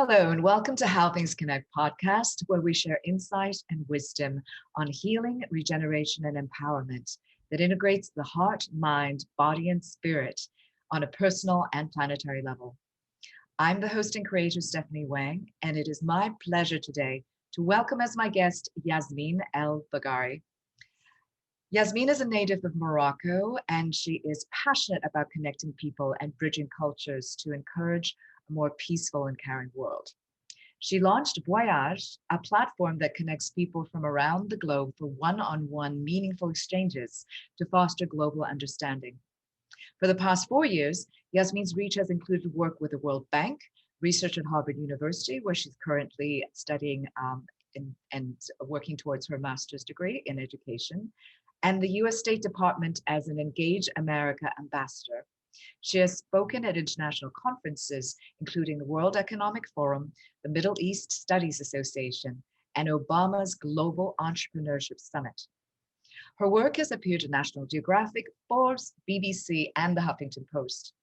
Hello, and welcome to How Things Connect podcast, where we share insight and wisdom on healing, regeneration, and empowerment that integrates the heart, mind, body, and spirit on a personal and planetary level. I'm the host and creator, Stephanie Wang, and it is my pleasure today to welcome as my guest, Yasmine El Baggari. Yasmine is a native of Morocco, and she is passionate about connecting people and bridging cultures to encourage a more peaceful and caring world. She launched Voyage, a platform that connects people from around the globe for one-on-one meaningful exchanges to foster global understanding. For the past 4 years, Yasmine's reach has included work with the World Bank, research at Harvard University, where she's currently studying and working towards her master's degree in education, and the US State Department as an Engage America ambassador. She has spoken at international conferences, including the World Economic Forum, the Middle East Studies Association, and Obama's Global Entrepreneurship Summit. Her work has appeared in National Geographic, Forbes, BBC, and the Huffington Post.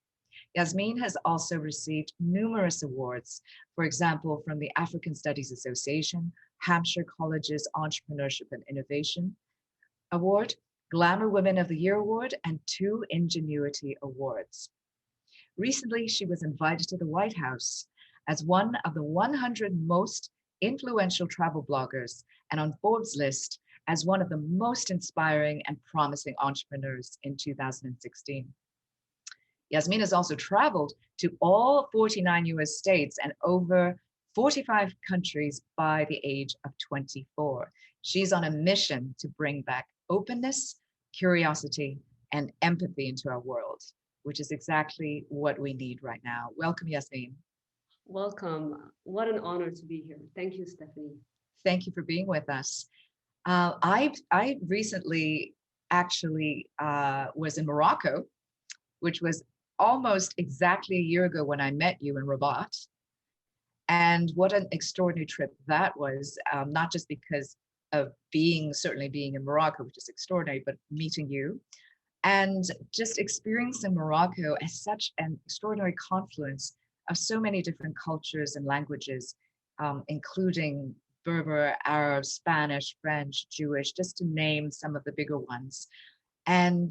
Yasmine has also received numerous awards, for example, from the African Studies Association, Hampshire College's Entrepreneurship and Innovation Award, Glamour Women of the Year Award, and 2 Ingenuity Awards. Recently, she was invited to the White House as one of the 100 most influential travel bloggers and on Forbes' list as one of the most inspiring and promising entrepreneurs in 2016. Yasmine has also traveled to all 49 US states and over 45 countries by the age of 24. She's on a mission to bring back openness, curiosity, and empathy into our world, which is exactly what we need right now. Welcome, Yasmine. Welcome. What an honor to be here. Thank you, Stephanie. Thank you for being with us. I recently actually was in Morocco, which was almost exactly a year ago when I met you in Rabat. And what an extraordinary trip that was, not just because of certainly being in Morocco, which is extraordinary, but meeting you and just experiencing Morocco as such an extraordinary confluence of so many different cultures and languages, including Berber, Arab, Spanish, French, Jewish, just to name some of the bigger ones. And,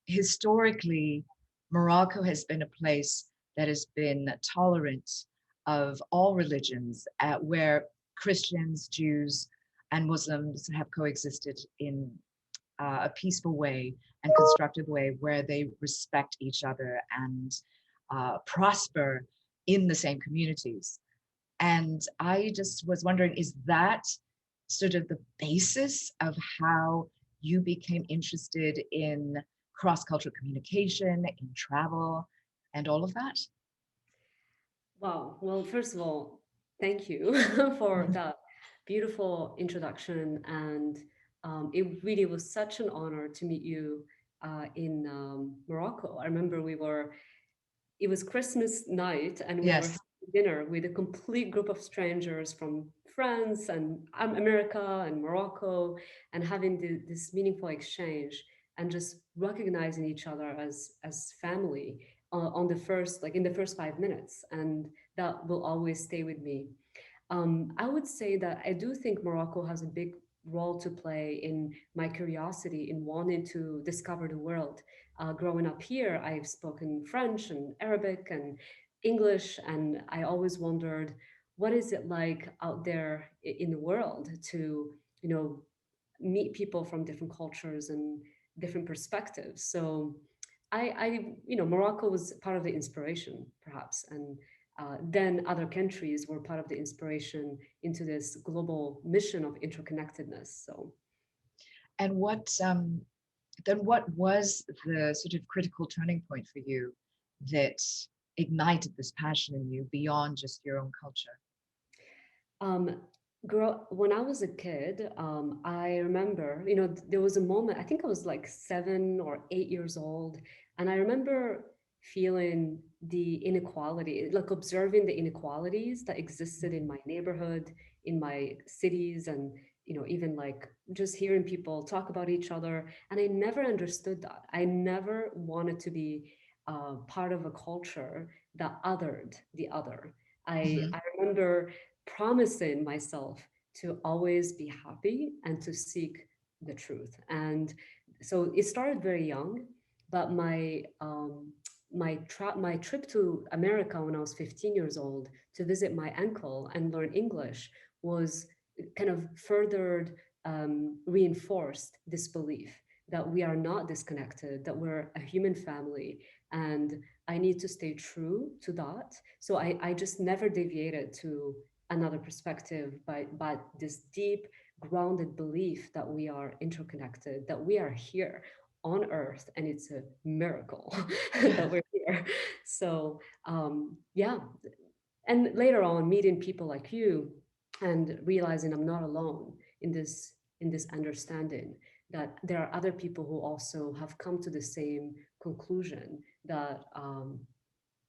historically, Morocco has been a place that has been tolerant of all religions, where Christians, Jews, and Muslims have coexisted in a peaceful way and constructive way where they respect each other and prosper in the same communities. And I just was wondering, is that sort of the basis of how you became interested in cross-cultural communication, in travel, and all of that? Wow. Well, first of all, thank you for that beautiful introduction. And it really was such an honor to meet you in Morocco. I remember it was Christmas night and we were Yes. having dinner with a complete group of strangers from France and America and Morocco, and having this meaningful exchange and just recognizing each other as family on the first, like in the first 5 minutes. And that will always stay with me. I would say that I do think Morocco has a big role to play in my curiosity in wanting to discover the world. Growing up here, I've spoken French and Arabic and English, and I always wondered, what is it like out there in the world to, meet people from different cultures and different perspectives. So Morocco was part of the inspiration, perhaps, and then other countries were part of the inspiration into this global mission of interconnectedness. So, And then what was the sort of critical turning point for you that ignited this passion in you beyond just your own culture? um, when I was a kid, I remember, there was a moment, I think I was like 7 or 8 years old, and I remember feeling the inequality, like observing the inequalities that existed in my neighborhood, in my cities, and even like just hearing people talk about each other. And I never understood that. I never wanted to be part of a culture that othered the other. Hmm. I remember promising myself to always be happy and to seek the truth. And so it started very young, but my trip to America when I was 15 years old to visit my uncle and learn English was kind of furthered, reinforced this belief that we are not disconnected, that we're a human family, and I need to stay true to that. So I just never deviated to another perspective, but this deep grounded belief that we are interconnected, that we are here on earth, and it's a miracle that we're here. So yeah, and later on meeting people like you and realizing I'm not alone in this understanding that there are other people who also have come to the same conclusion, that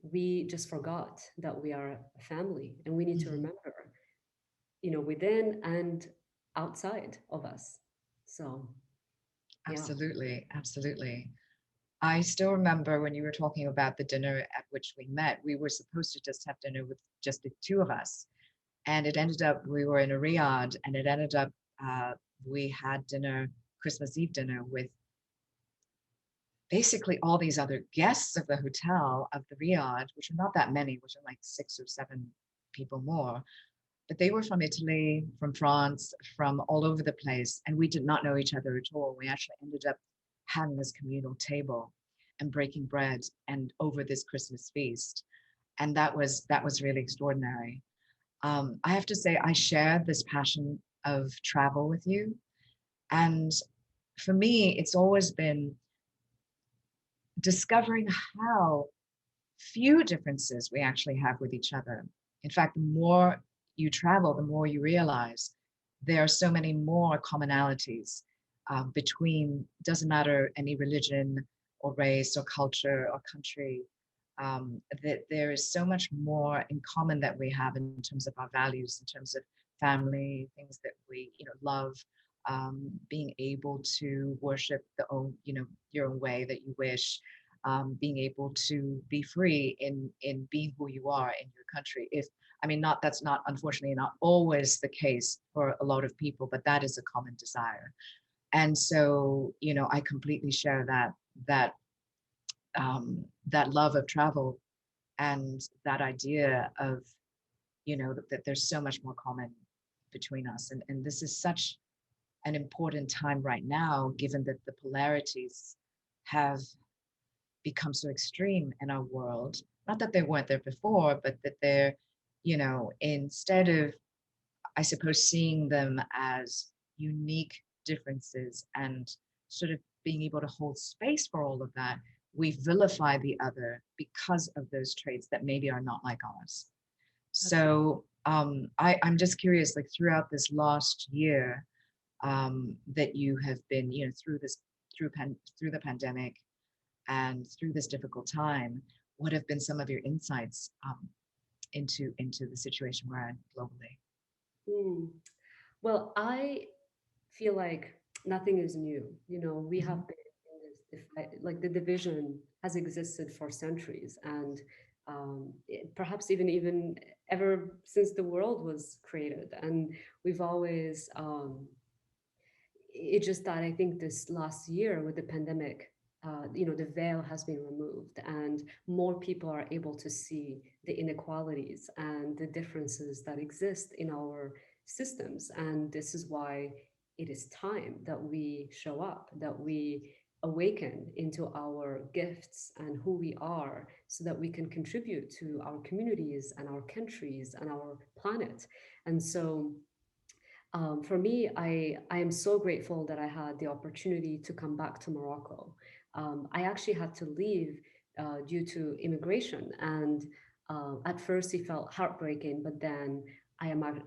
we just forgot that we are a family, and we need to Hmm. remember, within and outside of us. So yeah. Absolutely, absolutely. I still remember when you were talking about the dinner at which we met, we were supposed to just have dinner with just the two of us. And it ended up, we were in a Riyadh, and it ended up, uh, we had dinner, Christmas Eve dinner, with basically all these other guests of the hotel of the Riyadh, which are not that many, which are like 6 or 7 people more. But they were from Italy, from France, from all over the place. And we did not know each other at all. We actually ended up having this communal table and breaking bread and over this Christmas feast. And that was really extraordinary. I have to say, I share this passion of travel with you. And for me, it's always been discovering how few differences we actually have with each other. In fact, the more you travel, the more you realize there are so many more commonalities between, doesn't matter any religion or race or culture or country, that there is so much more in common that we have in terms of our values, in terms of family, things that we, love, being able to worship your own way that you wish, being able to be free in being who you are in your country. If I mean, not that's not unfortunately not always the case for a lot of people, but that is a common desire. And so, I completely share that love of travel and that idea of, that there's so much more common between us. And this is such an important time right now, given that the polarities have become so extreme in our world. Not that they weren't there before, but that they're, instead of, I suppose, seeing them as unique differences and sort of being able to hold space for all of that, we vilify the other because of those traits that maybe are not like ours. Absolutely. So I'm just curious, like throughout this last year, that you have been, through this, through the pandemic and through this difficult time, what have been some of your insights into the situation we're in globally? Mm. Well, I feel like nothing is new. We Hmm. have been in like the division has existed for centuries, and perhaps even ever since the world was created, and we've always. It's just that I think this last year with the pandemic, the veil has been removed, and more people are able to see the inequalities and the differences that exist in our systems. And this is why it is time that we show up, that we awaken into our gifts and who we are, so that we can contribute to our communities and our countries and our planet. And so for me, I am so grateful that I had the opportunity to come back to Morocco. I actually had to leave due to immigration, and at first it felt heartbreaking, but then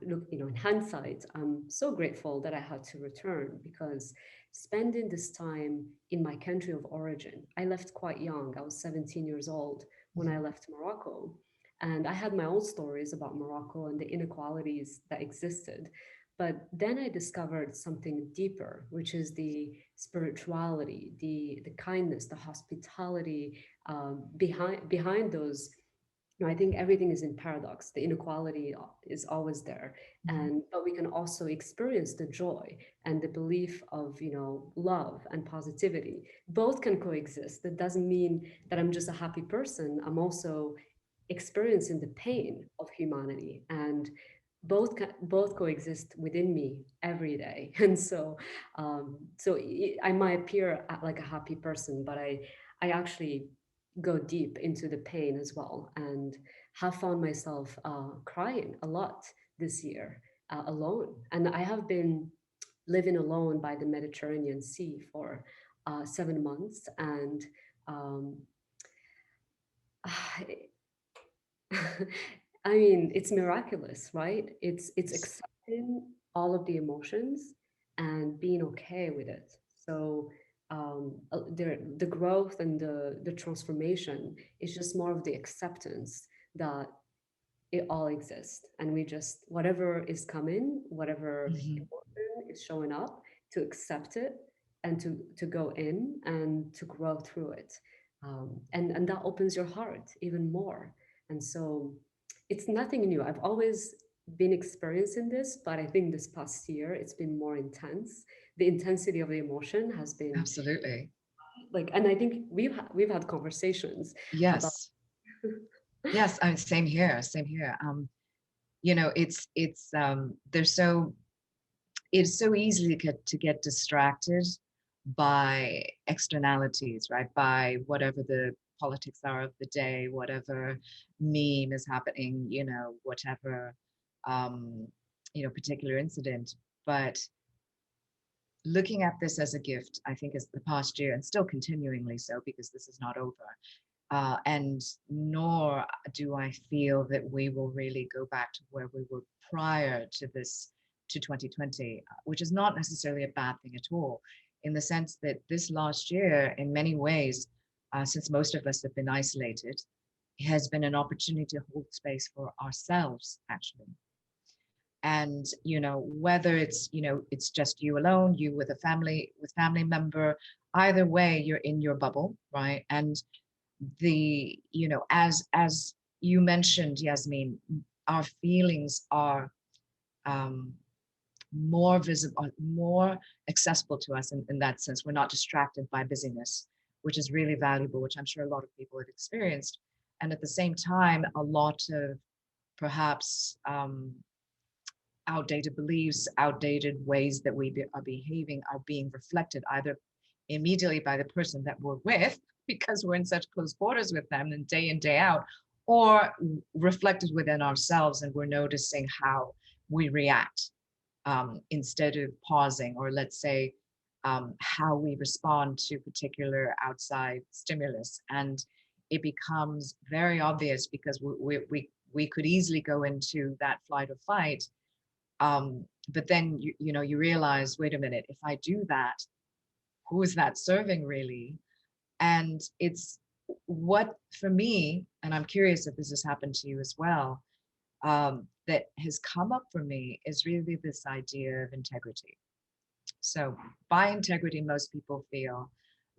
look, in hindsight, I'm so grateful that I had to return, because spending this time in my country of origin, I left quite young. I was 17 years old when I Hmm. left Morocco. And I had my own stories about Morocco and the inequalities that existed. But then I discovered something deeper, which is the spirituality, the kindness, the hospitality behind those I think everything is in paradox. The inequality is always there, Mhm. and but we can also experience the joy and the belief of love and positivity. Both can coexist. That doesn't mean that I'm just a happy person. I'm also experiencing the pain of humanity, and both coexist within me every day. And I might appear like a happy person, but I actually go deep into the pain as well, and have found myself crying a lot this year, alone. And I have been living alone by the Mediterranean Sea for 7 months, and um, I mean, it's miraculous, right? It's accepting all of the emotions and being okay with it. So the growth and the transformation is just more of the acceptance that it all exists, and we just, whatever is coming, whatever Mhm. emotion is showing up, to accept it, and to go in and to grow through it. And that opens your heart even more. And so it's nothing new. I've always been experiencing this, but I think this past year it's been more intense. The intensity of the emotion has been Absolutely. like, and I think we've had conversations about. Yes. Yes. I mean, same here. Same here. There's so it's so easy to get distracted by externalities, right? By whatever the politics are of the day, whatever meme is happening, whatever um, particular incident. But looking at this as a gift, I think is the past year, and still continuingly so because this is not over. And nor do I feel that we will really go back to where we were prior to this, to 2020, which is not necessarily a bad thing at all, in the sense that this last year, in many ways, since most of us have been isolated, has been an opportunity to hold space for ourselves, actually. And whether it's just you alone, you with a family, with family member, either way, you're in your bubble, right? And as you mentioned, Yasmine, our feelings are um, more visible, more accessible to us in that sense. We're not distracted by busyness, which is really valuable, which I'm sure a lot of people have experienced. And at the same time, a lot of perhaps outdated beliefs, outdated ways that are behaving are being reflected either immediately by the person that we're with, because we're in such close quarters with them and day out, or reflected within ourselves, and we're noticing how we react instead of pausing, or let's say how we respond to particular outside stimulus. And it becomes very obvious because we could easily go into that flight or fight, but then you realize, wait a minute, if I do that, who is that serving really? And it's what, for me, and I'm curious if this has happened to you as well, that has come up for me is really this idea of integrity. So by integrity, most people feel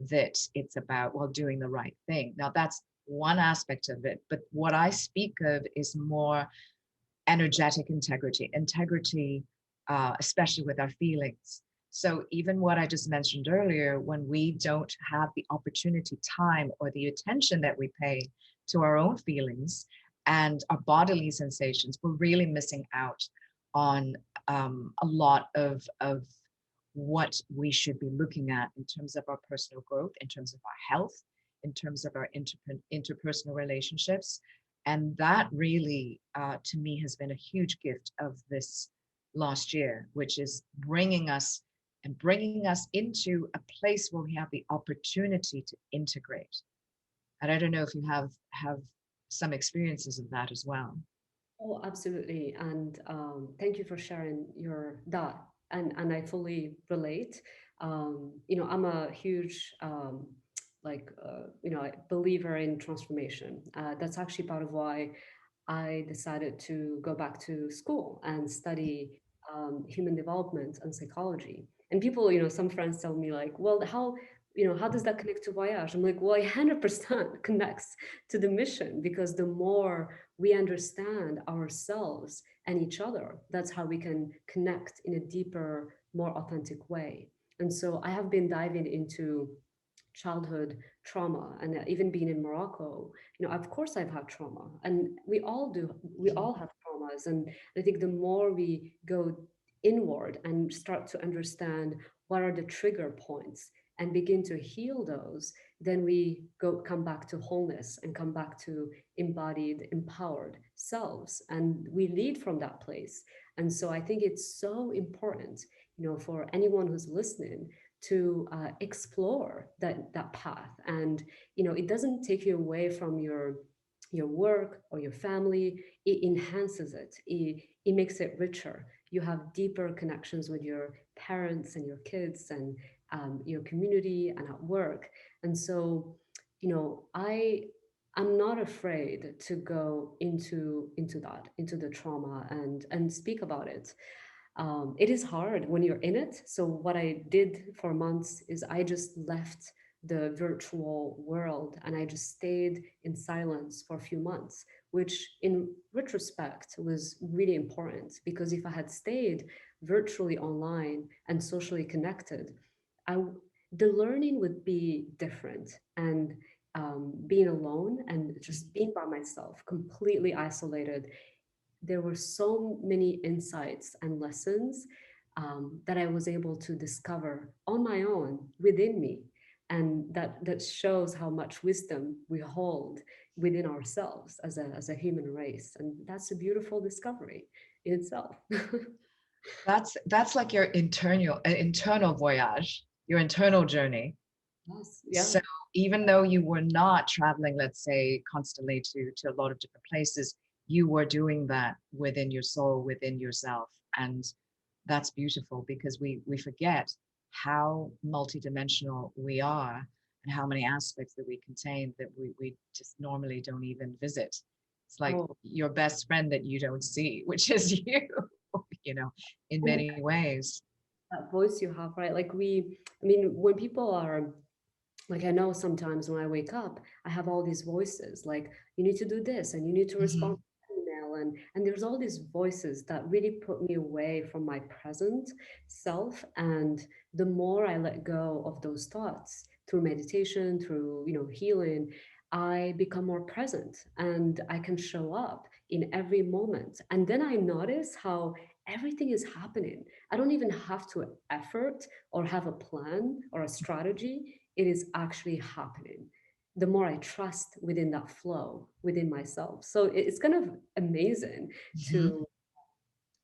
that it's about, well, doing the right thing. Now that's one aspect of it, but what I speak of is more energetic integrity, especially with our feelings. So even what I just mentioned earlier, when we don't have the opportunity, time, or the attention that we pay to our own feelings and our bodily sensations, we're really missing out on a lot of what we should be looking at in terms of our personal growth, in terms of our health, in terms of our interpersonal relationships. And that really, to me, has been a huge gift of this last year, which is bringing us into a place where we have the opportunity to integrate. And I don't know if you have some experiences of that as well. Oh, absolutely. And thank you for sharing your that. And I fully relate. I'm a huge believer in transformation. That's actually part of why I decided to go back to school and study human development and psychology. And people, some friends tell me like, well, how does that connect to voyage? I'm like, well, it 100% connects to the mission, because the more we understand ourselves and each other, that's how we can connect in a deeper, more authentic way. And so I have been diving into childhood trauma, and even being in Morocco, of course I've had trauma, and we all do. We all have traumas, and I think the more we go inward and start to understand what are the trigger points and begin to heal those, then we come back to wholeness and come back to embodied, empowered selves, and we lead from that place. And so I think it's so important, for anyone who's listening, to explore that path. And it doesn't take you away from your work or your family. It enhances it. It makes it richer. You have deeper connections with your parents and your kids, and your community and at work. And so, I'm not afraid to go into the trauma and speak about it. It is hard when you're in it. So what I did for months is I just left the virtual world and I just stayed in silence for a few months, which in retrospect was really important, because if I had stayed virtually online and socially connected, I the learning would be different. And being alone and just being by myself, completely isolated, there were so many insights and lessons that I was able to discover on my own within me. And that shows how much wisdom we hold within ourselves as a human race. And that's a beautiful discovery in itself. That's like your internal voyage, your internal journey. Yes, yeah. So even though you were not traveling, let's say, constantly to a lot of different places, you were doing that within your soul, within yourself. And that's beautiful, because we forget how multidimensional we are and how many aspects that we contain that we just normally don't even visit. It's like Oh, your best friend that you don't see, which is you, in and many ways. that voice you have, right? I mean, when people are like, I know sometimes when I wake up, I have all these voices like, you need to do this and you need to respond Mhm. to the email. And there's all these voices that really put me away from my present self. And the more I let go of those thoughts through meditation, through, healing, I become more present and I can show up in every moment. And then I notice how everything is happening. I don't even have to effort or have a plan or a strategy. It is actually happening the more I trust within that flow within myself. So it's kind of amazing Mhm. to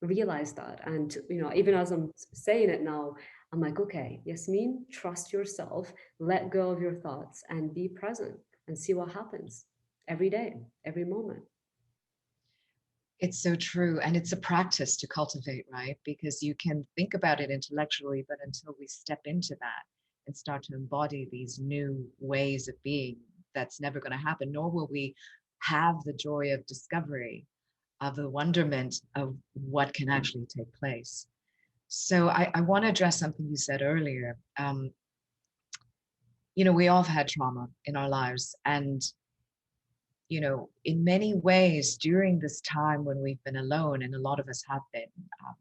realize that. And, even as I'm saying it now, I'm like, okay, Yasmine, trust yourself, let go of your thoughts and be present and see what happens every day, every moment. It's so true. And it's a practice to cultivate, right? Because you can think about it intellectually, but until we step into that and start to embody these new ways of being, that's never going to happen, nor will we have the joy of discovery, of the wonderment of what can actually take place. So I want to address something you said earlier. We all have had trauma in our lives. And in many ways during this time when we've been alone, and a lot of us have been,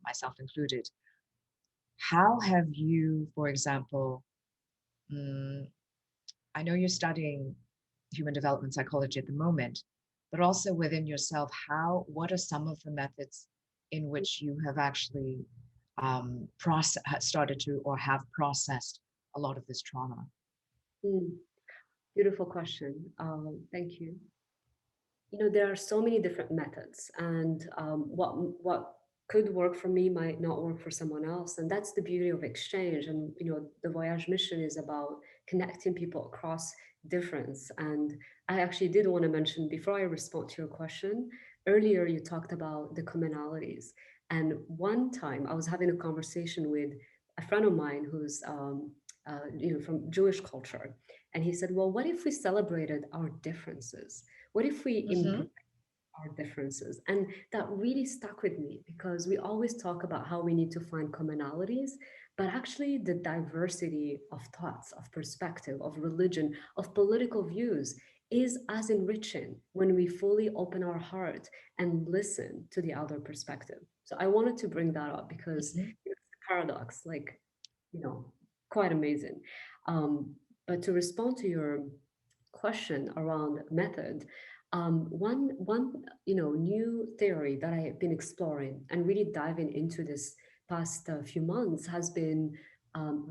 myself included, how have you, for example, mm, I know you're studying human development psychology at the moment, but also within yourself, what are some of the methods in which you have actually started to or have processed a lot of this trauma? Mm, beautiful question. Thank you. There are so many different methods, and what could work for me might not work for someone else, and that's the beauty of exchange. And the voyage mission is about connecting people across difference. And I actually did want to mention, before I respond to your question, earlier you talked about the commonalities. And one time I was having a conversation with a friend of mine who's from Jewish culture, and he said, well, what if we celebrated our differences? What if we Hmm. embrace our differences? And that really stuck with me, because we always talk about how we need to find commonalities, but actually the diversity of thoughts, of perspective, of religion, of political views is as enriching when we fully open our heart and listen to the other perspective. So I wanted to bring that up because Mhm. it's a paradox, like, you know, quite amazing. But to respond to your question around method, one new theory that I have been exploring and really diving into this past few months has been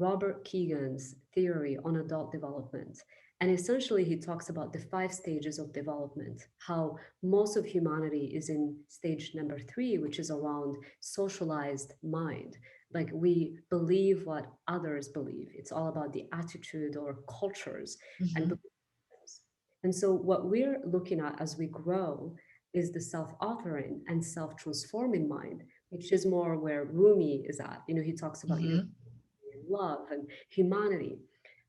Robert Keegan's theory on adult development. And essentially, he talks about the 5 stages of development, how most of humanity is in stage number 3, which is around socialized mind. Like we believe what others believe. It's all about the attitude or cultures and Mhm. beliefs. And so, what we're looking at as we grow is the self authoring and self transforming mind, which is more where Rumi is at. He talks about Mhm. love and humanity.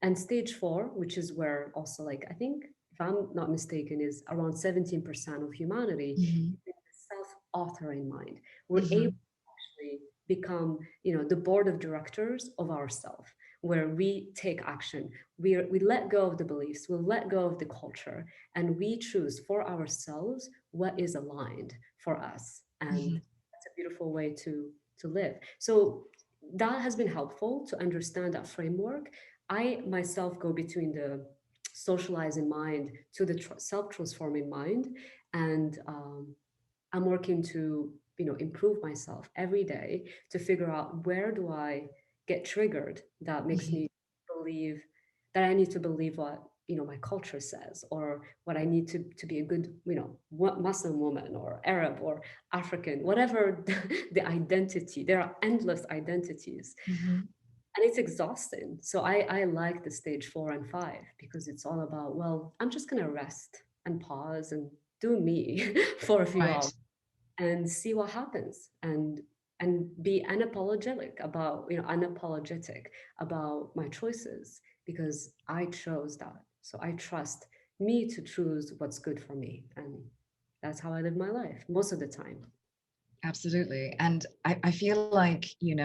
And stage 4, which is where also, like, I think, if I'm not mistaken, is around 17% of humanity, Mhm. is the self authoring mind. We're able Mhm. to actually become, the board of directors of ourselves, where we take action. We let go of the beliefs, we let go of the culture, and we choose for ourselves what is aligned for us. And Mhm. that's a beautiful way to live. So that has been helpful to understand that framework. I myself go between the socializing mind to the self-transforming mind, and I'm working to improve myself every day to figure out where do I get triggered that makes Mhm. me believe that I need to believe what my culture says, or what I need to be a good Muslim woman or Arab or African, whatever the identity. There are endless identities, Mhm. and it's exhausting. So I like the stage 4 and 5 because it's all about, well, I'm just gonna rest and pause and do me for a few Right. hours and see what happens, and be unapologetic about my choices, because I chose that. So I trust me to choose what's good for me, and that's how I live my life most of the time. Absolutely. And I feel like, you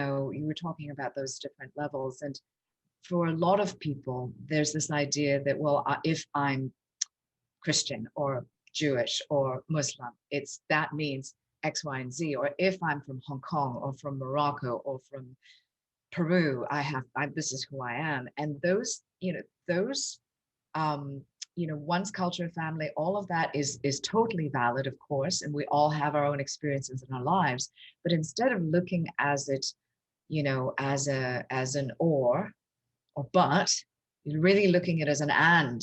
were talking about those different levels. And for a lot of people, there's this idea that, well, if I'm Christian or Jewish or Muslim, that means X, Y, and Z. Or if I'm from Hong Kong or from Morocco or from Peru, this is who I am. And those um, one's culture, family, all of that is totally valid, of course, and we all have our own experiences in our lives. But instead of looking as it, as an or but, you're really looking at it as an and,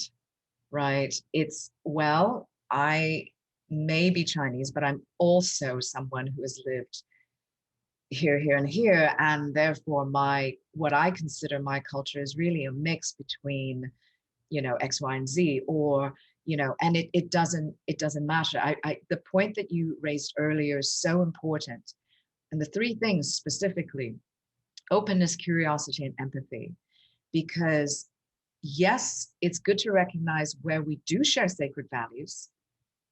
right? It's, well, I may be Chinese, but I'm also someone who has lived here, here, and here, and therefore my what I consider my culture is really a mix between X, Y, and Z, or and it doesn't matter. The point that you raised earlier is so important, and the 3 things specifically: openness, curiosity, and empathy. Because yes, it's good to recognize where we do share sacred values,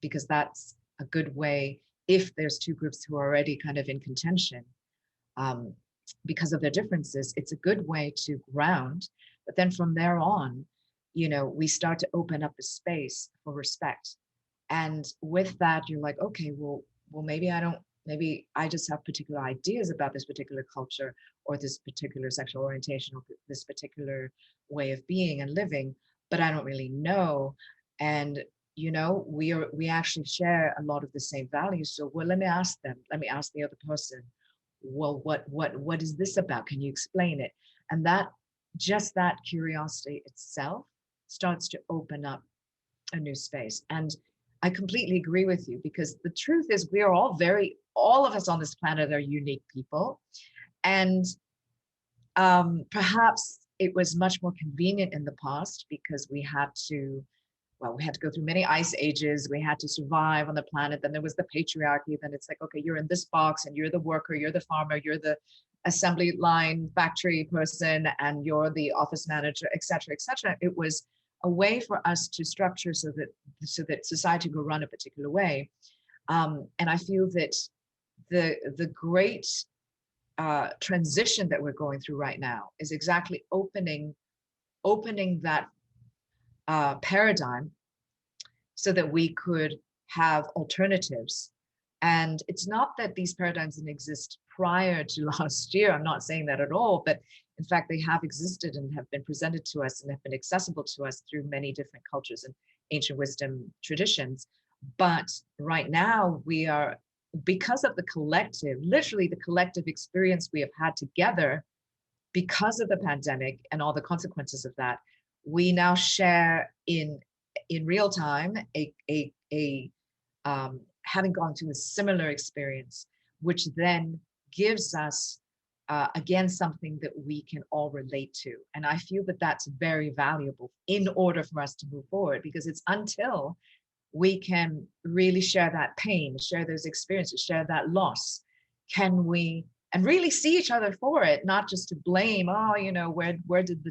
because that's a good way, if there's 2 groups who are already kind of in contention, um, because of their differences, it's a good way to ground. But then from there on, we start to open up a space for respect. And with that, you're like, okay, well, maybe I just have particular ideas about this particular culture or this particular sexual orientation or this particular way of being and living, but I don't really know. And we actually share a lot of the same values. So, well, let me ask the other person, well, what is this about? Can you explain it? And that curiosity itself starts to open up a new space. And I completely agree with you, because the truth is we are all of us on this planet are unique people. And perhaps it was much more convenient in the past because we had to go through many ice ages. We had to survive on the planet. Then there was the patriarchy. Then it's like, okay, you're in this box and you're the worker, you're the farmer, you're the assembly line factory person, and you're the office manager, et cetera, et cetera. It was a way for us to structure so that society could run a particular way. And I feel that the great transition that we're going through right now is exactly opening that paradigm so that we could have alternatives. And it's not that these paradigms didn't exist prior to last year. I'm not saying that at all, but in fact, they have existed and have been presented to us and have been accessible to us through many different cultures and ancient wisdom traditions. But right now, we are, because of the collective, literally the collective experience we have had together, because of the pandemic and all the consequences of that, we now share in real time a having gone through a similar experience, which then gives us again something that we can all relate to. And I feel that that's very valuable in order for us to move forward, because it's until we can really share that pain, share those experiences, share that loss, can we and really see each other for it, not just to blame, oh, you know, where did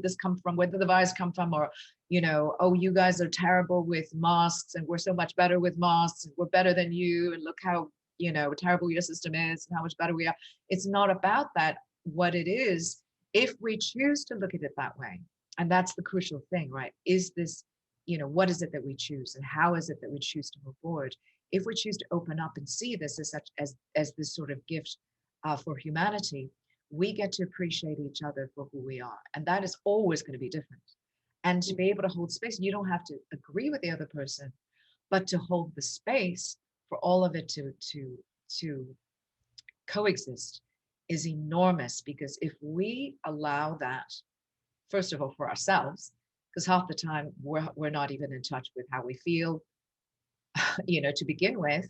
this come from? Where did the virus come from? Or, you know, oh, you guys are terrible with masks and we're so much better with masks and we're better than you. And look how, you know, terrible your system is and how much better we are. It's not about that. What it is, if we choose to look at it that way, and that's the crucial thing, right? Is this, you know, what is it that we choose and how is it that we choose to move forward? If we choose to open up and see this as such as this sort of gift for humanity, we get to appreciate each other for who we are, and that is always going to be different. And to be able to hold space, you don't have to agree with the other person, but to hold the space for all of it to coexist is enormous. Because if we allow that, first of all, for ourselves, because half the time we're not even in touch with how we feel, you know, to begin with,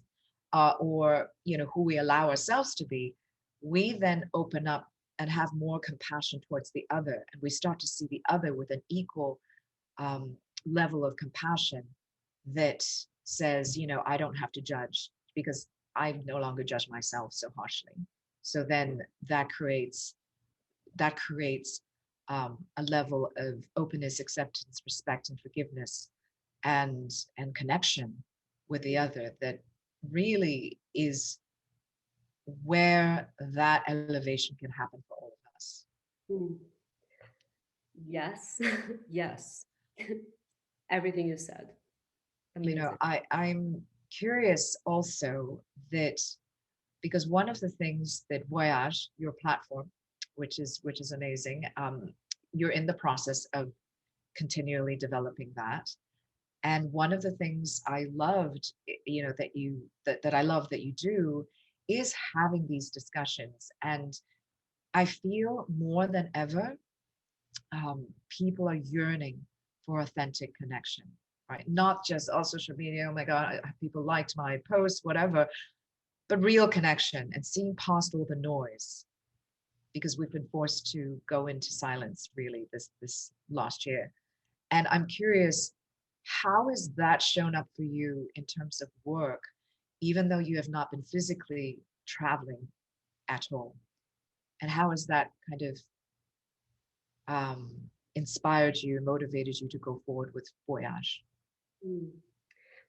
or, you know, who we allow ourselves to be, we then open up and have more compassion towards the other. And we start to see the other with an equal level of compassion that says, you know, I don't have to judge because I no longer judge myself so harshly. So then that creates a level of openness, acceptance, respect, and forgiveness, and connection with the other that really is where that elevation can happen for all of us. Mm. Yes, yes. Everything you said. You know, Amazing. I'm curious also that, because one of the things that Voyage, your platform, which is amazing, you're in the process of continually developing that. And one of the things I loved, you know, that I love that you do is having these discussions. And I feel more than ever, people are yearning for authentic connection, right? Not just, oh, social media, oh my God, people liked my post, whatever, but real connection and seeing past all the noise, because we've been forced to go into silence really this last year. And I'm curious, how has that shown up for you in terms of work, even though you have not been physically traveling at all? And how has that kind of um, inspired you, motivated you to go forward with Voyage? Mm.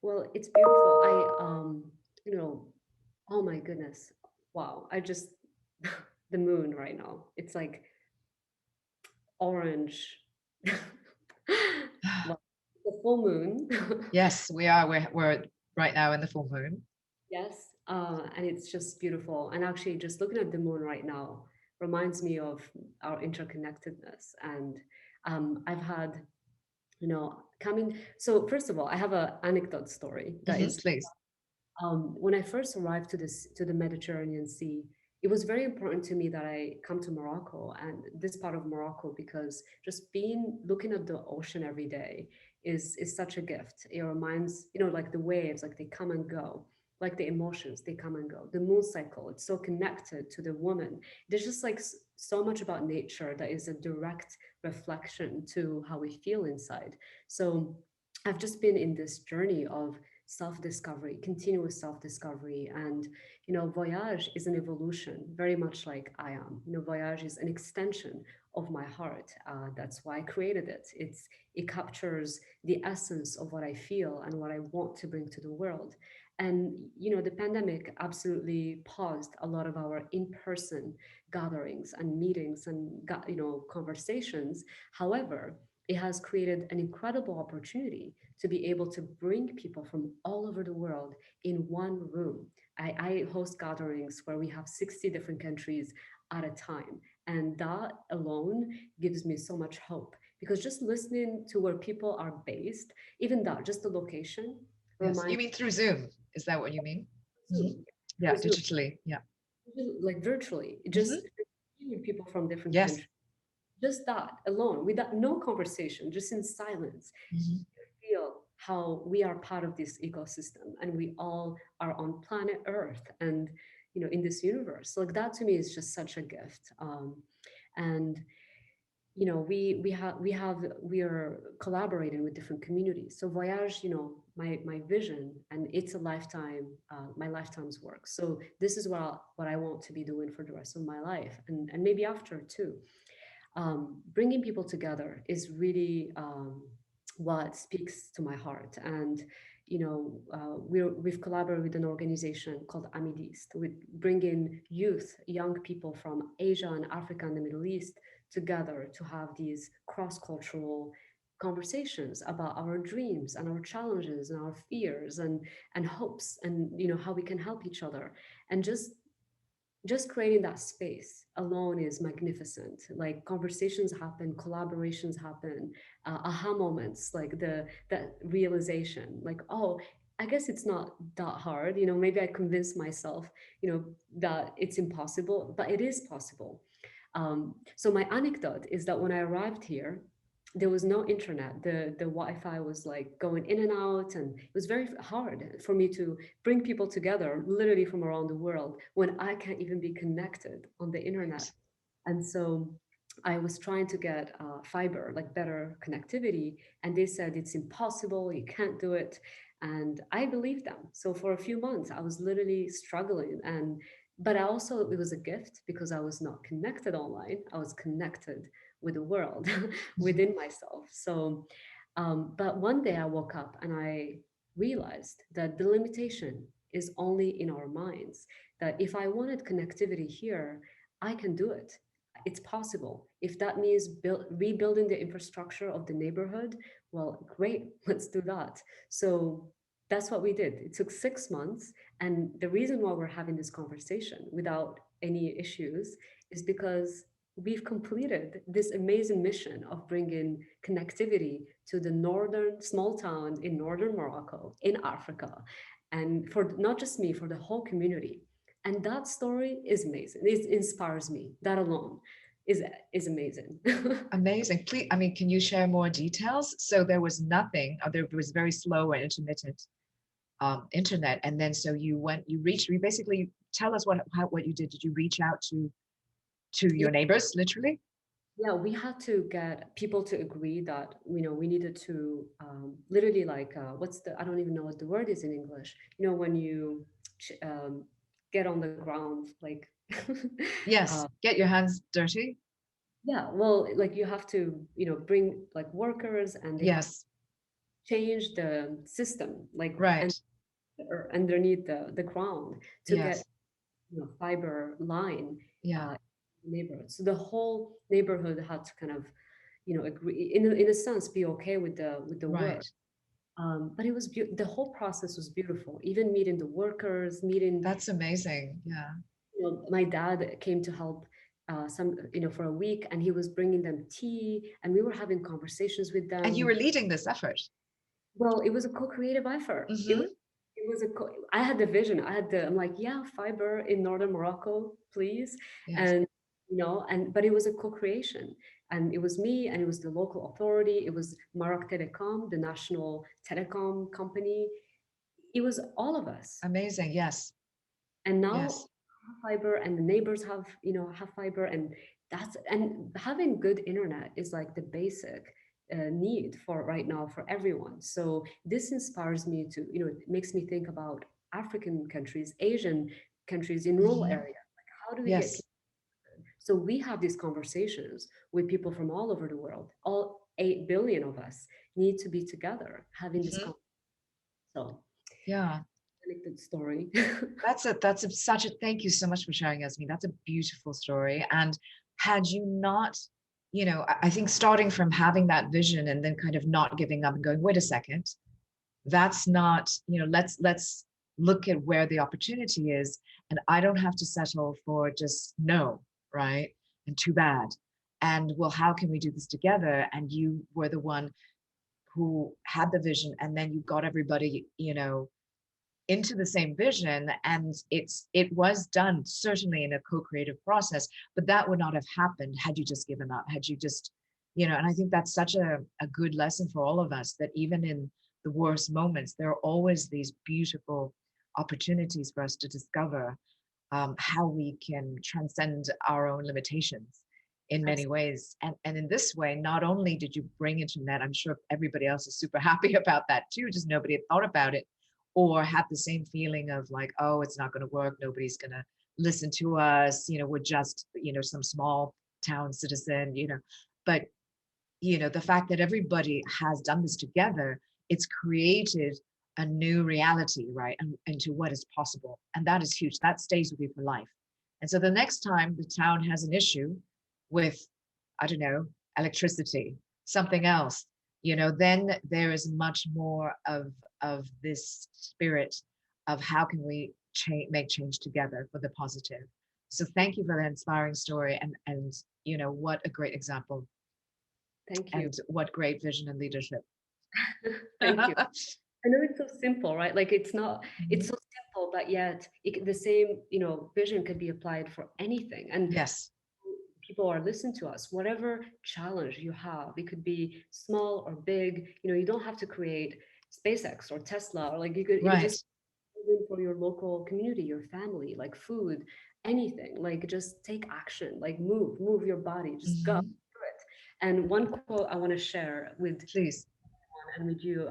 Well, it's beautiful. You know, oh my goodness. Wow. I just, the moon right now. It's like orange. Well, the full moon. Yes, we are. We're right now in the full moon. Yes. And it's just beautiful. And actually, just looking at the moon right now reminds me of our interconnectedness. And I've had, you know, coming. So, first of all, I have an anecdote story that is Please. when I first arrived to the Mediterranean Sea, it was very important to me that I come to Morocco and this part of Morocco, because just looking at the ocean every day is such a gift. It reminds, you know, like the waves, like they come and go, like the emotions, they come and go. The moon cycle, it's so connected to the woman. There's just like so much about nature that is a direct reflection to how we feel inside. So I've just been in this journey of self-discovery, continuous self-discovery. And, you know, Voyage is an evolution, very much like I am. You know, Voyage is an extension of my heart. That's why I created it. It captures the essence of what I feel and what I want to bring to the world. And the pandemic absolutely paused a lot of our in-person gatherings and meetings and conversations. However, it has created an incredible opportunity to be able to bring people from all over the world in one room. I host gatherings where we have 60 different countries at a time. And that alone gives me so much hope, because just listening to where people are based, even that, just the location, Yes. You reminds mean through Zoom? Is that what you mean? Hmm. Zoom, Yeah, through Zoom, digitally. Yeah. like virtually, Hmm. just hearing people from different Yes. countries. Just that alone, without no conversation, just in silence, Hmm. feel how we are part of this ecosystem and we all are on planet Earth and in this universe. Like that to me is just such a gift. And we are collaborating with different communities. So Voyage, my vision, and it's a lifetime, my lifetime's work. So this is what I want to be doing for the rest of my life, and maybe after too. Bringing people together is really what speaks to my heart. And we've collaborated with an organization called Amidist. We bring in youth, young people from Asia and Africa and the Middle East together to have these cross-cultural conversations about our dreams and our challenges and our fears and hopes, and how we can help each other. And just creating that space alone is magnificent. Like conversations happen, collaborations happen, aha moments, like that realization, like, oh, I guess it's not that hard. Maybe I convinced myself, that it's impossible, but it is possible. So my anecdote is that when I arrived here, there was no internet. The Wi-Fi was like going in and out, and it was very hard for me to bring people together, literally from around the world, when I can't even be connected on the internet. Right. And so I was trying to get fiber, like better connectivity, and they said it's impossible, you can't do it. And I believed them. So for a few months, I was literally struggling. But I also, it was a gift because I was not connected online. I was connected with the world Mhm. within myself. So, but one day I woke up and I realized that the limitation is only in our minds. That if I wanted connectivity here, I can do it. It's possible. If that means rebuilding the infrastructure of the neighborhood, well, great, let's do that. So that's what we did. It took 6 months. And the reason why we're having this conversation without any issues is because we've completed this amazing mission of bringing connectivity to the northern small town in northern Morocco, in Africa, and for not just me, for the whole community. And that story is amazing. It inspires me. That alone is is amazing. Amazing. Please, I mean, can you share more details? So there was nothing, or there was very slow and intermittent internet, and then so you basically tell us what you did. Did you reach out to Yeah, your neighbors, literally? yeah, we had to get people to agree that we needed to literally, like, what's the, I don't even know what the word is in English. When you get on the ground, like, uh, Yes. Get your hands dirty. yeah, well, like you have to bring like workers, and they have to Yes. change the system, like, and Right. or underneath the ground to get Yes. fiber line Yeah. uh, neighborhood. So the whole neighborhood had to kind of agree, in a sense, be okay with the work. Right. But it was the whole process was beautiful. Even meeting the workers, meeting, That's amazing. Yeah. my dad came to help some for a week, and he was bringing them tea, and we were having conversations with And you them. were leading this effort. Well, it was a co-creative effort. Mm-hmm. It was I had the vision. I'm like, yeah, fiber in northern Morocco, please. Yes. And but it was a co-creation. And it was me, and it was the local authority. It was Maroc Telecom, the national telecom company. It was all of us. Amazing. Yes. And now Yes. fiber, and the neighbors have fiber, and having good internet is like the basic need for right now for everyone. So this inspires me to it makes me think about African countries, Asian countries in rural Mm-hmm. areas. Like, how do we get Yes. so we have these conversations with people from all over the world. All 8 billion of us need to be together having this Mm-hmm. conversation. So Yeah. interconnected story. That's such a thank you so much for sharing, Yasmin. That's a beautiful story. And had you not, I think starting from having that vision and then kind of not giving up and going, wait a second, that's not, let's look at where the opportunity is. And I don't have to settle for just no, right? And too bad. And well, how can we do this together? And you were the one who had the vision, and then you got everybody, into the same vision, and it was done certainly in a co-creative process, but that would not have happened had you just given up, had you just, and I think that's such a good lesson for all of us, that even in the worst moments there are always these beautiful opportunities for us to discover how we can transcend our own limitations in many Absolutely. ways. And in this way, not only did you bring internet, I'm sure everybody else is super happy about that too, just nobody had thought about it or had the same feeling of like, oh, it's not going to work, nobody's going to listen to us, we're just, some small town citizen, but the fact that everybody has done this together, it's created a new reality, right? And into what is possible. And that is huge. That stays with you for life. And so the next time the town has an issue with, I don't know, electricity, something else, then there is much more of this spirit of how can we make change together for the positive. So thank you for that inspiring story. And what a great example Thank you. and what great vision and leadership. Thank you. I know it's so simple, right? Like it's not, it's Mhm. so simple, but yet the same, vision could be applied for anything. And Yes, people are listening to us, whatever challenge you have, it could be small or big, you don't have to create SpaceX or Tesla, or like you could right. just do it for your local community, your family, like food, anything, like just take action, like move your body, just go Mhm. do it. And one quote I want to share with Please. and with you,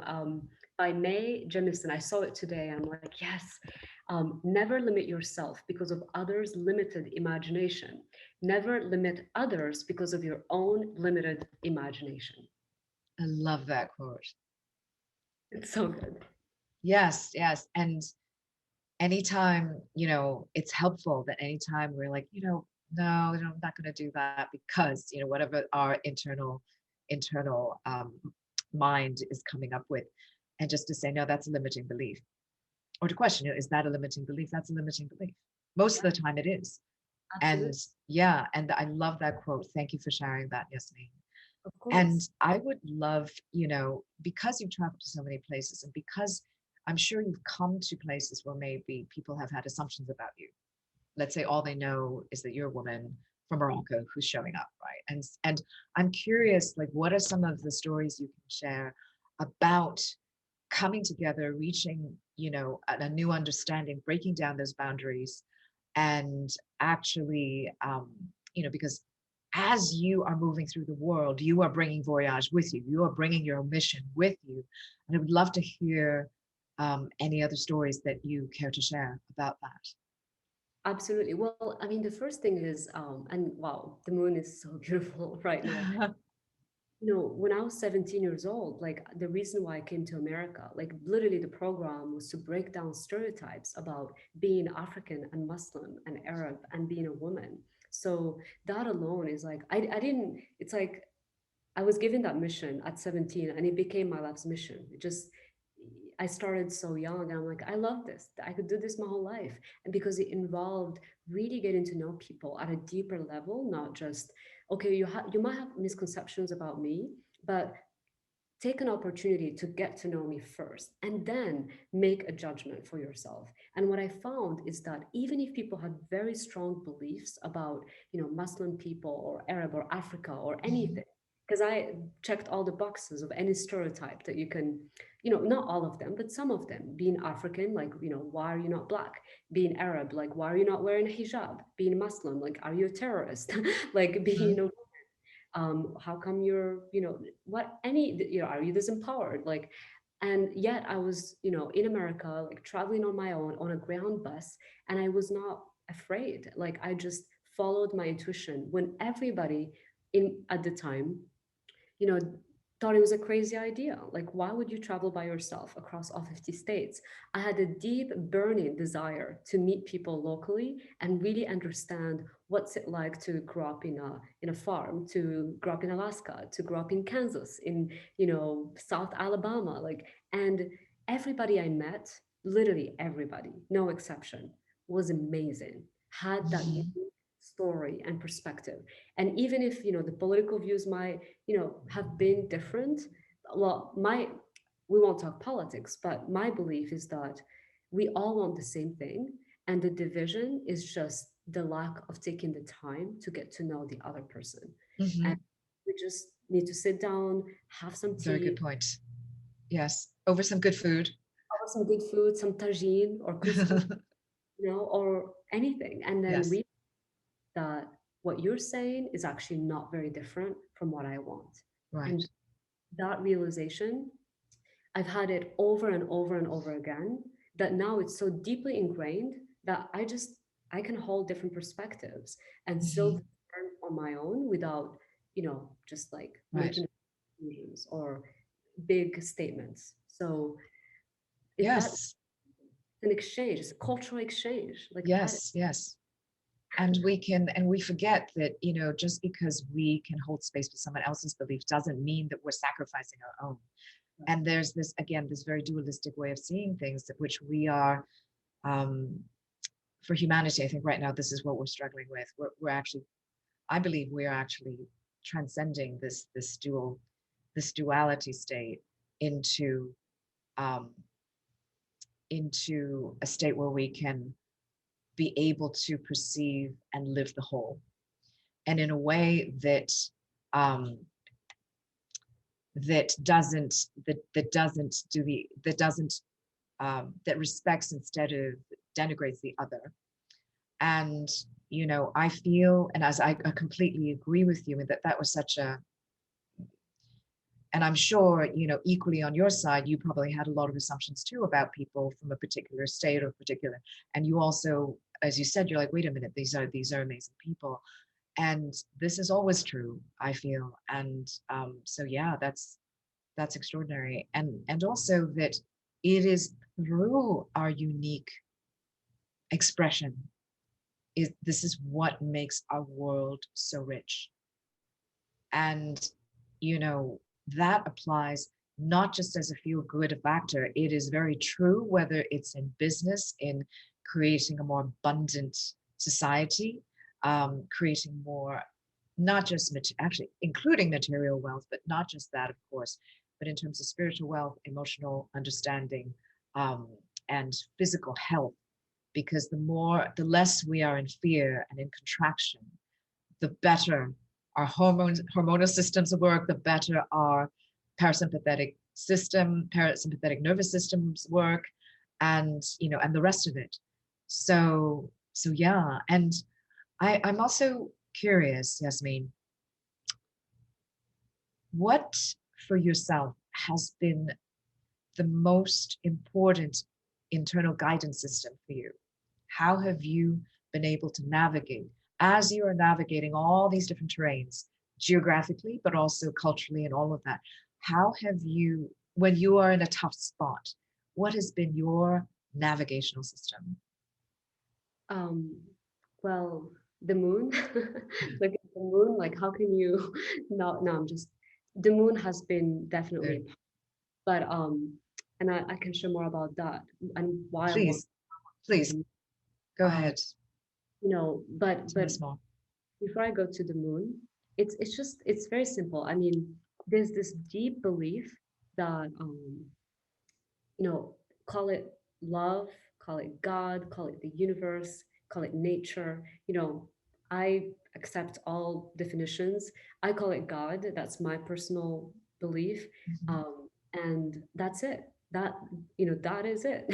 by May Jemison. I saw it today and I'm like, yes, never limit yourself because of others' limited imagination. Never limit others because of your own limited imagination. I love that quote. It's so good. Yes, yes. And anytime, it's helpful that anytime we're like, no, I'm not going to do that because, whatever our internal mind is coming up with, and just to say, no, that's a limiting belief. Or to question, is that a limiting belief? That's a limiting belief. Most Yeah, of the time it is. And absolutely. yeah, and I love that quote. Thank you for sharing that, Yasmin. Of And course. I would love, because you've traveled to so many places and because I'm sure you've come to places where maybe people have had assumptions about you. Let's say all they know is that you're a woman from Morocco who's showing up, right? And I'm curious, like, what are some of the stories you can share about coming together, reaching, a new understanding, breaking down those boundaries, and actually, because as you are moving through the world, you are bringing voyage with you. You are bringing your mission with you. And I would love to hear any other stories that you care to share about Absolutely. Well, I mean, the first thing is, and wow, the moon is so beautiful right now. that. When I was 17 years old, like the reason why I came to America, like literally the program was to break down stereotypes about being African and Muslim and Arab and being a woman. So that alone is like, I didn't, it's like I was given that mission at 17 and it became my life's mission. It just, I started so young and I'm like, I love this. I could do this my whole life. And because it involved really getting to know people at a deeper level, not just, okay, you might have misconceptions about me, but take an opportunity to get to know me first and then make a judgment for yourself. And what I found is that even if people had very strong beliefs about, Muslim people or Arab or Africa or Mhm. anything, because I checked all the boxes of any stereotype that you can, not all of them, but some of them. Being African, like, why are you not black? Being Arab, like, why are you not wearing a hijab? Being Muslim, like, are you a terrorist? Like being, Mhm. how come you're, what any, are you disempowered? Like, and yet I was, in America, like traveling on my own on a ground bus, and I was not afraid. Like I just followed my intuition when everybody in at the time, you know thought it was a crazy idea. Like, why would you travel by yourself across all 50 states? I had a deep, burning desire to meet people locally and really understand what's it like to grow up in a farm, to grow up in Alaska, to grow up in Kansas, in South Alabama, like, and everybody I met, literally everybody, no exception, was amazing. Had that Mhm. unique story and perspective. And even if the political views might have been different, well, my we won't talk politics, but my belief is that we all want the same thing, and the division is just the lack of taking the time to get to know the other person. And Mhm. we just need to sit down, have some Very good tea, point. Yes. Over some good food. have some good food, some tagine or couscous, or anything, and then Yes. read that what you're saying is actually not very different from what I want. Right. And that realization, I've had it over and over and over again, that now it's so deeply ingrained that I can hold different perspectives and still Mhm. discern on my own without, just like Right. making conclusions or big statements. So that's Yes. an exchange, it's a cultural exchange. Like that. Yes. Yes. And we forget that, just because we can hold space with someone else's belief doesn't mean that we're sacrificing our own. And there's this, again, this very dualistic way of seeing things, that which we are, um, for humanity, I think right now, this is what we're struggling with. We're actually, I believe we are actually transcending this duality state into, um, into a state where we can be able to perceive and live the whole, and in a way that, um, that doesn't do the that doesn't that respects instead of denigrates the other. And I feel, and as I completely agree with you, and that was such a, and I'm sure, equally on your side, you probably had a lot of assumptions too about people from a particular state or particular, and you also, as you said, you're like, wait a minute, these are amazing people. And this is always true, I feel. And so yeah, that's extraordinary. And also that it is through our unique expression, is this is what makes our world so rich. And that applies not just as a feel good factor. It is very true whether it's in business, in creating a more abundant society, creating more, not just actually including material wealth, but not just that, of course, but in terms of spiritual wealth, emotional understanding, um, and physical health. Because the less we are in fear and in contraction, the better our hormonal systems work, the better our parasympathetic nervous systems work, and the rest of it. So yeah. And I'm also curious, Yasmine, what for yourself has been the most important internal guidance system for you? How have you been able to navigate, as you are navigating all these different terrains, geographically, but also culturally and all of that? How have you, when you are in a tough spot, what has been your navigational system? Um, well, the moon, like the moon, like how can you not? No, I'm just the moon has been definitely, Good. but and I can share more about that and why I want Please, please to, go ahead. but Tell us more. before I go to the moon, it's very simple. I mean, there's this deep belief that you know, call it love, call it God, call it the universe, call it nature. I accept all definitions. I call it God. That's my personal belief. Mhm. And that's it. That is it.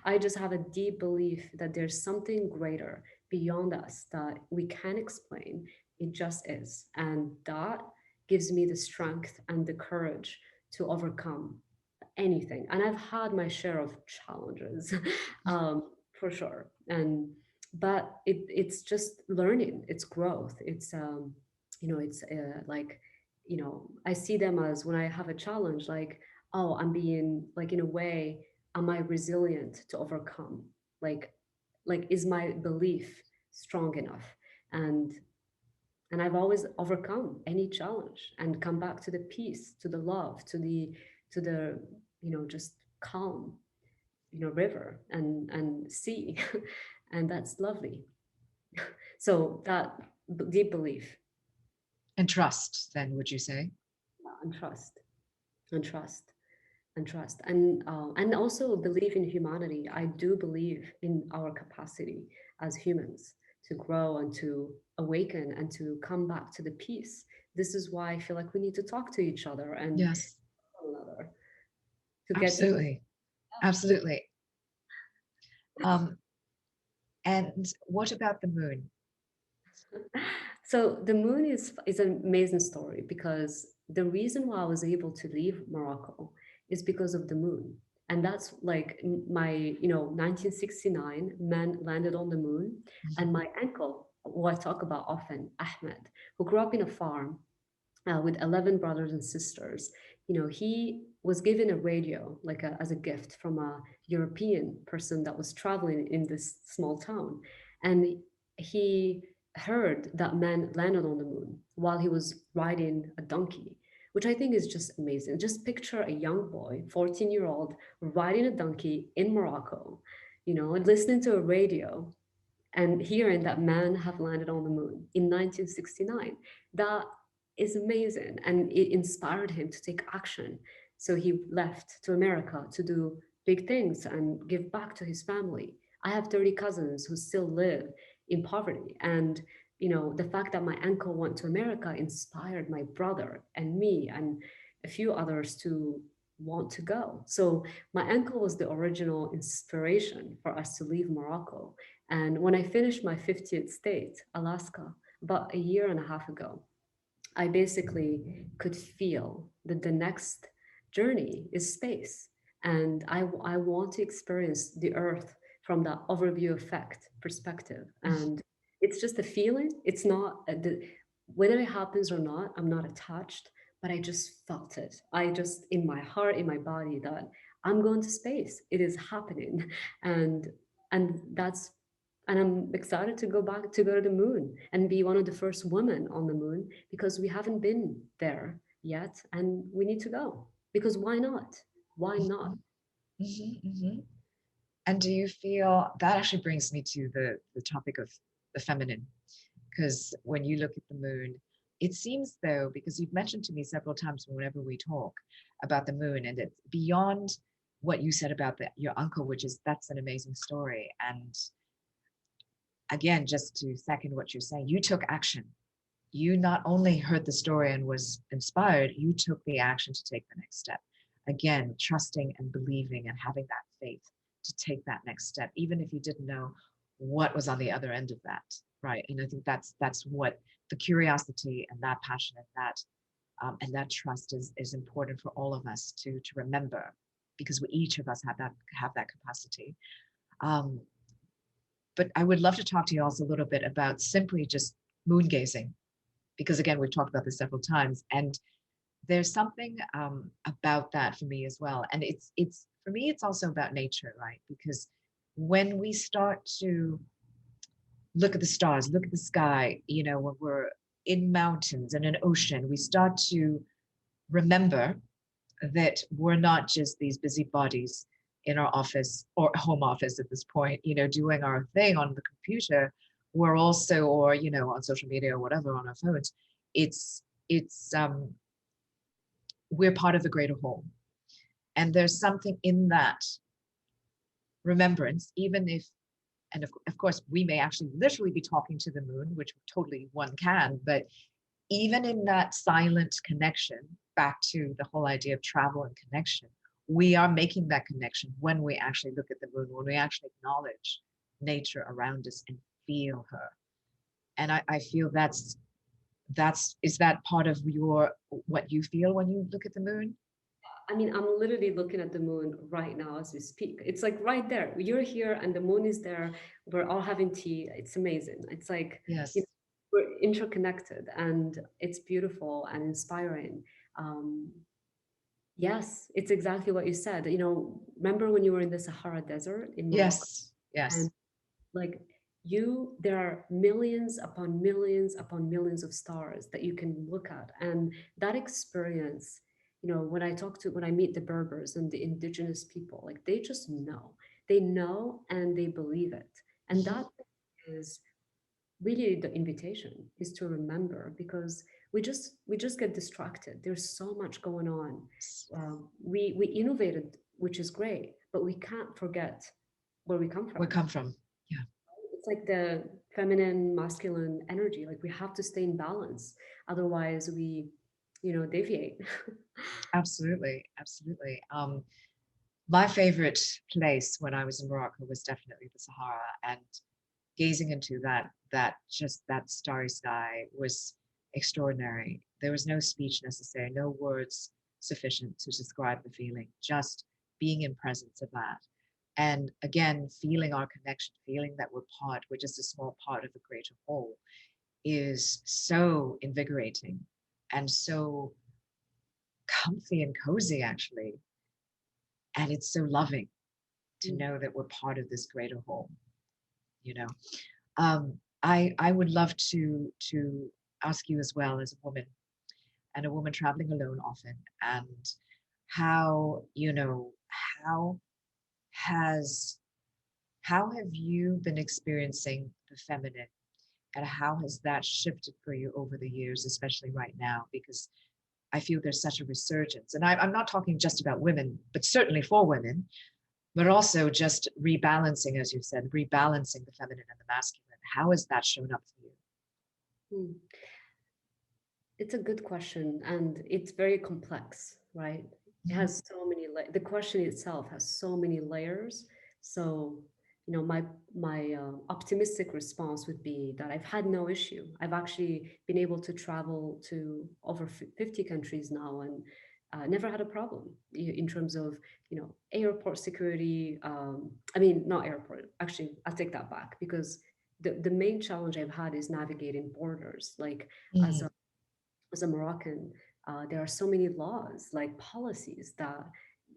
I just have a deep belief that there's something greater beyond us that we can't explain. It just is. And that gives me the strength and the courage to overcome anything. And I've had my share of challenges, for sure. But it's just learning, it's growth, it's like I see them as, when I have a challenge, like, oh, I'm being, like, in a way, am I resilient to overcome? Like, is my belief strong enough? And I've always overcome any challenge and come back to the peace, to the love, to the, just calm, river and sea. And that's lovely. So that deep belief. And trust, then, would you say? And trust, and trust, and trust, and also believe in humanity. I do believe in our capacity as humans to grow and to awaken and to come back to the peace. This is why I feel like we need to talk to each other and Yes, one another to get to. absolutely. Absolutely. Um, and what about the moon? So the moon is an amazing story, because the reason why I was able to leave Morocco is because of the moon. And that's like my, 1969 man landed on the moon. And Mhm. my uncle, who I talk about often, Ahmed, who grew up in a farm with 11 brothers and sisters. He was given a radio, like as a gift from a European person that was traveling in this small town. And he heard that man landed on the moon while he was riding a donkey, which I think is just amazing. Just picture a young boy, 14-year-old, riding a donkey in Morocco, and listening to a radio and hearing that man have landed on the moon in 1969. That is amazing, and it inspired him to take action. So he left to America to do big things and give back to his family. I have 30 cousins who still live in poverty, and the fact that my uncle went to America inspired my brother and me and a few others to want to go. So my uncle was the original inspiration for us to leave Morocco. And when I finished my 50th state, Alaska, about a year and a half ago, I basically could feel that the next journey is space. And I want to experience the earth from that overview effect perspective. And it's just a feeling. It's not whether it happens or not, I'm not attached, but I just felt it. I just, in my heart, in my body, that I'm going to space. It is happening. And that's, and I'm excited to go to the moon and be one of the first women on the moon, because we haven't been there yet and we need to go. Because why not? Why not? Mhm, mhm, mhm. And do you feel that actually brings me to the topic of the feminine? Because when you look at the moon, it seems though, because you've mentioned to me several times whenever we talk about the moon, and it's beyond what you said about your uncle, which is that's an amazing story. And again, just to second what you're saying, you took action. You not only heard the story and was inspired, you took the action to take the next step. Again, trusting and believing and having that faith to take that next step, even if you didn't know what was on the other end of that, right? And I think that's what the curiosity and that passion and that trust is important for all of us to remember, because we each of us have that capacity. Um, but I would love to talk to you also a little bit about simply just moon gazing, because again, we've talked about this several times, and there's something about that for me as well. And it's for me, it's also about nature, right? Because when we start to look at the stars, look at the sky, when we're in mountains and an ocean, we start to remember that we're not just these busy bodies in our office or home office at this point, doing our thing on the computer. We're also, or on social media or whatever, on our phones. It's we're part of the greater whole, and there's something in that remembrance, even if, and of course we may actually literally be talking to the moon, which totally one can, but even in that silent connection, back to the whole idea of travel and connection, we are making that connection when we actually look at the moon, when we actually acknowledge nature around us and feel her. And I feel is that part of what you feel when you look at the moon? I mean, I'm literally looking at the moon right now as we speak. It's like right there. You're here and the moon is there. We're all having tea. It's amazing. It's like, Yes. we're interconnected, and it's beautiful and inspiring. Um, yes, it's exactly what you said. Remember when you were in the Sahara Desert in Morocco, Yes, yes. and like there are millions upon millions upon millions of stars that you can look at, and that experience, when I meet the Berbers and the indigenous people, like they know and they believe it, and Mhm. that is really the invitation, is to remember, because we just get distracted. There's so much going on. We innovated, which is great, but we can't forget where we come We from. come from. Yeah, It's like the feminine masculine energy, like we have to stay in balance, otherwise we deviate. absolutely, absolutely. My favorite place when I was in Morocco was definitely the Sahara, and gazing into that starry sky was extraordinary. There was no speech necessary, no words sufficient to describe the feeling, just being in presence of that. And again, feeling our connection, feeling that we're just a small part of the greater whole, is so invigorating and so comfy and cozy, actually. And it's so loving to Mm. know that we're part of this greater whole, you know. I would love to ask you as well, as a woman, and a woman traveling alone often, and how, how has how have you been experiencing the feminine, and how has that shifted for you over the years, especially right now? Because I feel there's such a resurgence, and I'm not talking just about women, but certainly for women, but also just rebalancing, as you said, rebalancing the feminine and the masculine. How has that shown up for you? Mm. It's a good question, and it's very complex, right? It Mhm. has so many the question itself has so many layers. So, my optimistic response would be that I've had no issue. I've actually been able to travel to over 50 countries now, and never had a problem in terms of airport security. I mean, not airport. Actually, I'll take that back, because the main challenge I've had is navigating borders. Like, as Mm. as a Moroccan, there are so many laws, like policies, that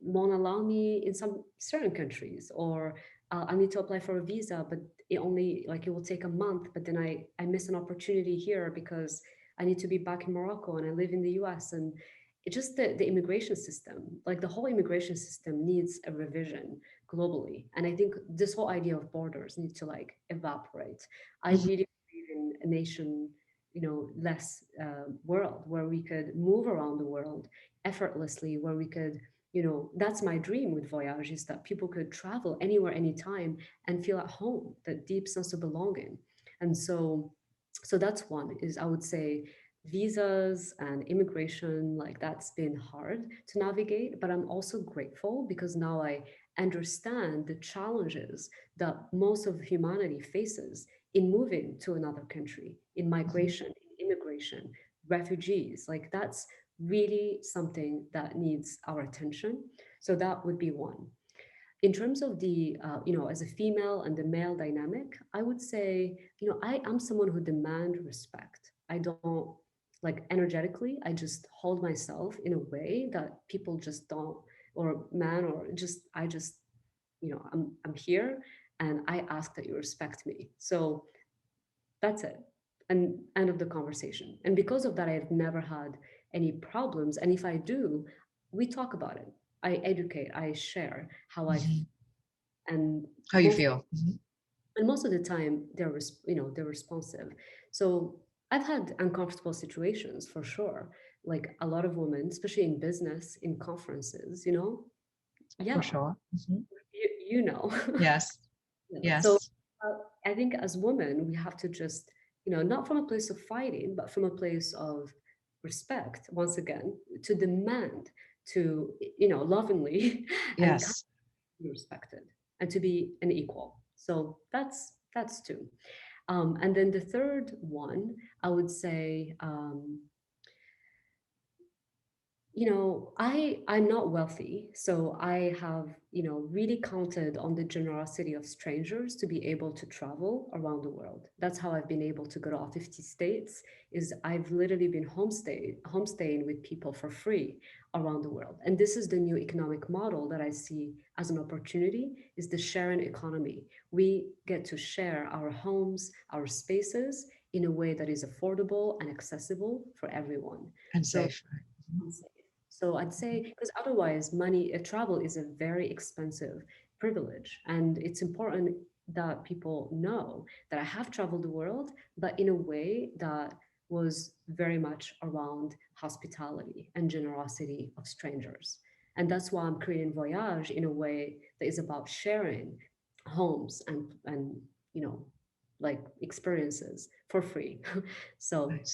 won't allow me in some certain countries, or I need to apply for a visa, but it will take a month, but then I miss an opportunity here because I need to be back in Morocco and I live in the US. And it's just the immigration system, like the whole immigration system needs a revision globally. And I think this whole idea of borders needs to like evaporate. I Mhm. really believe in a nation, less world where we could move around the world effortlessly, where we could, that's my dream with Voyage, is that people could travel anywhere, anytime, and feel at home, that deep sense of belonging. And so that's one, is I would say visas and immigration, like that's been hard to navigate, but I'm also grateful because now I understand the challenges that most of humanity faces in moving to another country, in Mhm. migration, in immigration, refugees. Like that's really something that needs our attention. So that would be one. In terms of the, as a female and the male dynamic, I would say, I am someone who demand respect. I don't, like, energetically, I just hold myself in a way that people just don't, or man, or just, I just, I'm here, and I ask that you respect me. So that's it. And end of the conversation. And because of that, I've never had any problems. And if I do, we talk about it. I educate, I share how Mhm. and How you most feel? Mhm. and most of the time they're responsive. So I've had uncomfortable situations for sure. Like a lot of women, especially in business, in conferences, For yeah, sure. Mhm. you know. Yes. Yeah. So Yes. I think as women, we have to just, not from a place of fighting, but from a place of respect, once again, to demand to, lovingly and kindly Yes. be respected and to be an equal. So that's two. And then the third one, I would say, I'm not wealthy, so I have, really counted on the generosity of strangers to be able to travel around the world. That's how I've been able to go to all 50 states, is I've literally been homestaying with people for free around the world. And this is the new economic model that I see as an opportunity, is the sharing economy. We get to share our homes, our spaces in a way that is affordable and accessible for everyone. And So safe. Right? so I'd say, because otherwise, money, travel is a very expensive privilege. And it's important that people know that I have traveled the world, but in a way that was very much around hospitality and generosity of strangers. And that's why I'm creating Voyage in a way that is about sharing homes and you know, like experiences for free. So Right.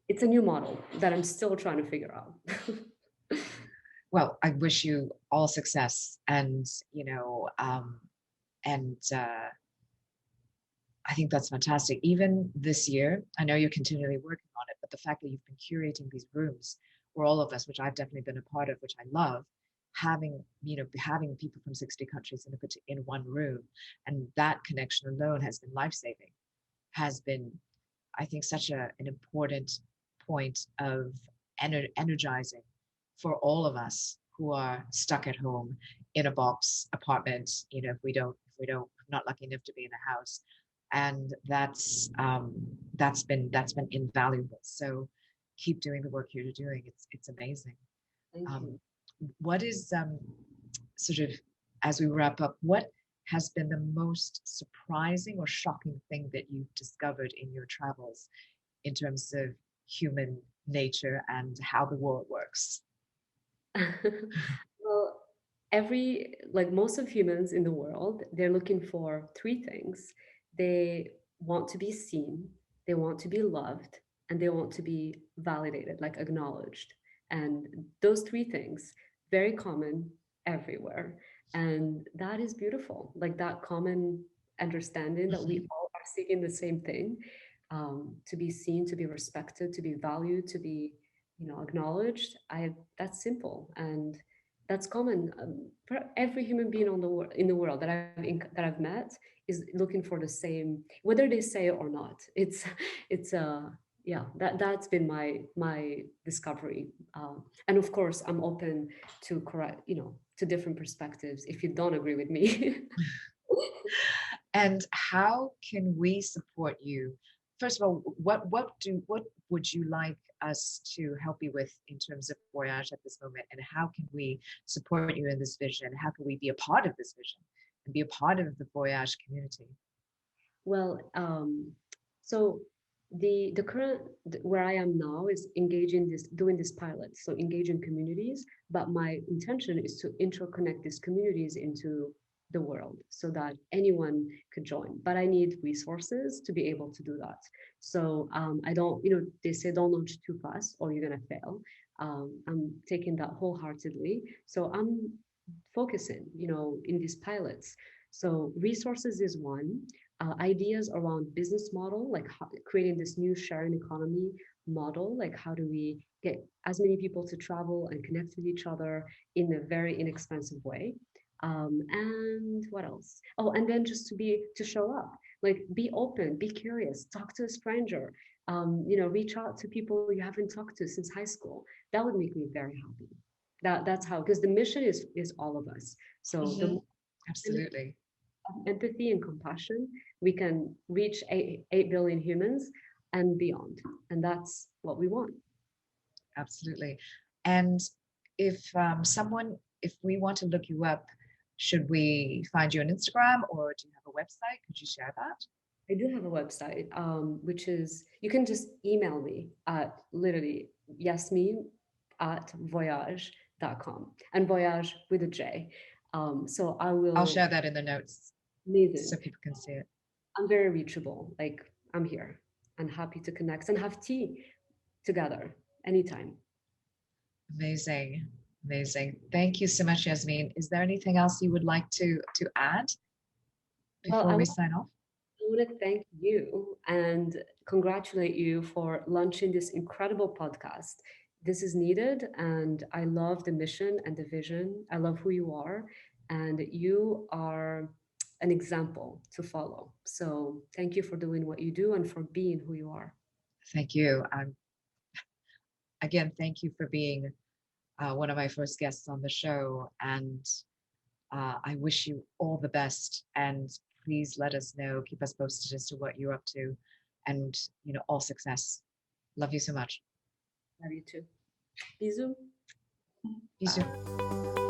it's a new model that I'm still trying to figure out. Well, I wish you all success, and and I think that's fantastic. Even this year, I know you're continually working on it, but the fact that you've been curating these rooms for all of us, which I've definitely been a part of, which I love, having people from 60 countries in one room, and that connection alone has been life-saving, has been, I think, such an important point of energizing for all of us who are stuck at home in a box apartment. If we don't not lucky enough to be in a house, and that's been invaluable. So keep doing the work you're doing. It's amazing. Thank Um, you. what is sort of, as we wrap up, what has been the most surprising or shocking thing that you've discovered in your travels in terms of human nature and how the world works? Well, like most of humans in the world, they're looking for three things. They want to be seen, they want to be loved, and they want to be validated, like acknowledged. And those three things, very common everywhere. And that is beautiful. Like that common understanding that we Mhm. all are seeking the same thing, to be seen, to be respected, to be valued, to be, acknowledged. That's simple and that's common, for every human being in the world that I've met is looking for the same, whether they say it or not. It's yeah, that's been my discovery, and of course I'm open to correct, to different perspectives if you don't agree with me. And how can we support you? First of all, what would you like us to help you with in terms of Voyage at this moment? And how can we support you in this vision? How can we be a part of this vision and be a part of the Voyage community? Well, so the current where I am now is engaging this doing this pilot, so engaging communities. But my intention is to interconnect these communities into the world so that anyone could join. But I need resources to be able to do that. So I don't, they say don't launch too fast or you're gonna fail. I'm taking that wholeheartedly. So I'm focusing, in these pilots. So resources is one, ideas around business model, like creating this new sharing economy model, like how do we get as many people to travel and connect with each other in a very inexpensive way. And what else? Oh, and then just to show up, like be open, be curious, talk to a stranger, reach out to people you haven't talked to since high school. That would make me very happy. That's how, because the mission is all of us. So the Hmm. more Absolutely. empathy and compassion, we can reach 8 billion humans and beyond. And that's what we want. Absolutely. And if we want to look you up, should we find you on Instagram or do you have a website? Could you share that? I do have a website, which is, you can just email me at literally Yasmine at voyage.com, and voyage with a J. So I I'll will, share that in the notes amazing. so people can see it. I'm very reachable. Like I'm here and happy to connect and have tea together anytime. Amazing. Amazing. Thank you so much, Yasmine. Is there anything else you would like to add Well, before we sign off? I want to thank you and congratulate you for launching this incredible podcast. this is needed. And I love the mission and the vision. I love who you are. And you are an example to follow. So thank you for doing what you do and for being who you are. Thank you. Again, thank you for being one of my first guests on the show. And I wish you all the best. And please let us know, keep us posted as to what you're up to, and all success. Love you so much. Love you too. Bisous. Bisous.